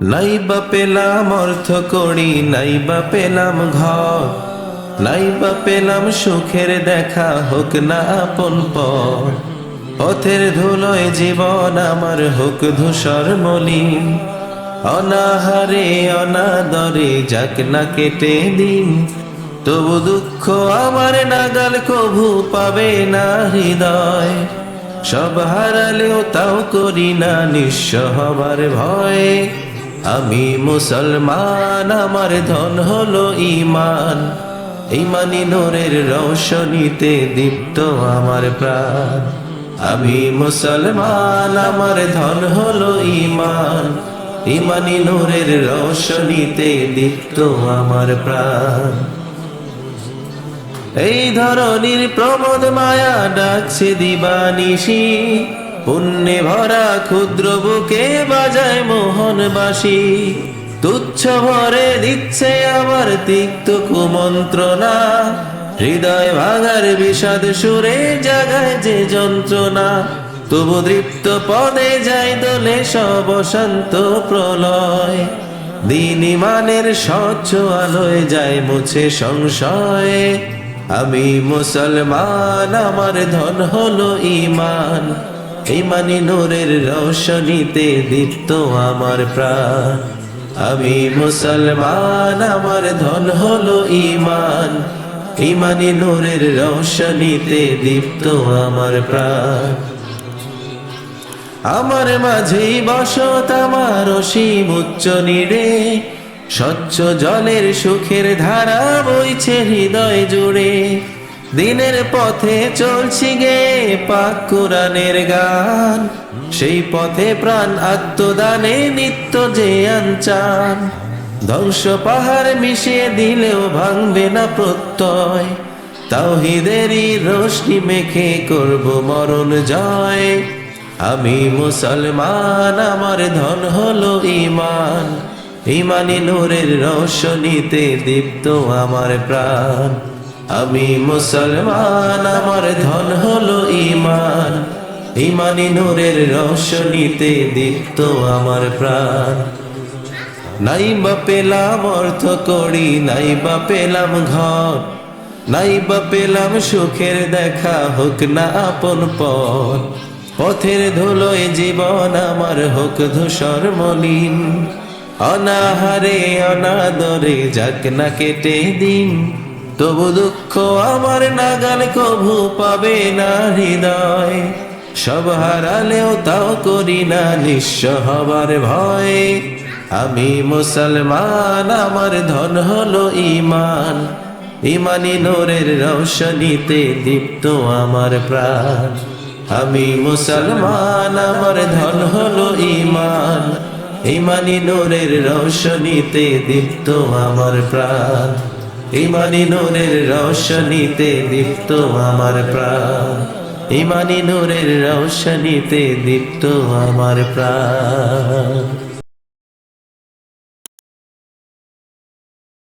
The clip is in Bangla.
নাইবা পেলাম অর্থ করি, নাইবা পেলাম ঘর, নাইবা পেলাম সুখের দেখা, হোক না আপন পর। পথের ধুলোয় জীবন আমার হোক ধূসর মলিন, অনাহারে অনাদরে যাক না কেটে দিন। তবু দুঃখ আমার নাগাল কভু পাবে না হৃদয়, সব হারালেও তাও করি না নিঃস্ব হবার ভয়। আমি মুসলমান, আমার ধন হলো ঈমান, ঈমানি নূরের রৌশনীতে দীপ্ত আমার প্রাণ। আমি মুসলমান, আমার ধন হলো ঈমান, ঈমানি নূরের রৌশনীতে দীপ্ত আমার প্রাণ। এই ধরনীর প্রমোদ মায়া ডাকছে দিবানিশি, পুণ্যে ভরা ক্ষুদ্র বুকে বাজায় মোহন বাঁশি। তুচ্ছ ভরে দিচ্ছে আমার তিক্ত কুমন্ত্রণা, হৃদয় ভাঙার বিষাদ সুরে জাগায় যে যন্ত্রণা। তবু দৃপ্ত পদে যাই দোলে সব শান্ত প্রলয়, দিন ইমানের স্বচ্ছ আলোয় যায় মুছে সংশয়। আমি মুসলমান, আমার ধন হলো ঈমান, ঈমানি নূরের রৌশনীতে দীপ্ত আমার প্রাণ। আমি মুসলমান, আমার ধন হলো ঈমান, ঈমানি নূরের রৌশনীতে দীপ্ত আমার প্রাণ। আমার মাঝেই বসত আমার অসীম উচ্চ নীড়ে, স্বচ্ছ জলের সুখের ধারা বইছে হৃদয় জুড়ে। দিনের পথে চলছি গে পাক কুরআনের গান, সেই পথে প্রাণ আত্মদানে নিত্য যে আনচান। ধ্বংস পাহাড় মিশিয়ে দিলেও ভাঙবে না প্রত্যয়, তাওহীদেরই রোশনি মেখে করব মরণ জয়। আমি মুসলমান, আমার ধন হলো ঈমান, ঈমানি নূরের রৌশনীতে দীপ্ত আমার প্রাণ। আমি মুসলমান, আমার ধন হলো ঈমান, ঈমানি নূরের রৌশনীতে দীপ্ত আমার প্রাণ। নাইবা পেলাম অর্থ করি, নাইবা পেলাম ঘর, নাইবা পেলাম সুখের দেখা, হোক না আপন পর। পথের ধুলোয় জীবন আমার হোক ধূসর মলিন, অনাহারে অনাদরে যাক না কেটে দিন। তবু দুঃখ আমার নাগাল কভু পাবে না হৃদয়, সব হারালেও তাও করি না নিঃস্ব হবার ভয়। আমি মুসলমান, আমার ধন হলো ঈমান, ঈমানি নূরের রৌশনীতে দীপ্ত আমার প্রাণ। আমি মুসলমান, আমার ধন হলো ঈমান, ঈমানি নূরের রৌশনীতে দীপ্ত আমার প্রাণ। ঈমানি নূরের রৌশনীতে দীপ্ত আমার প্রাণ, ঈমানি নূরের রৌশনীতে দীপ্ত আমার প্রাণ।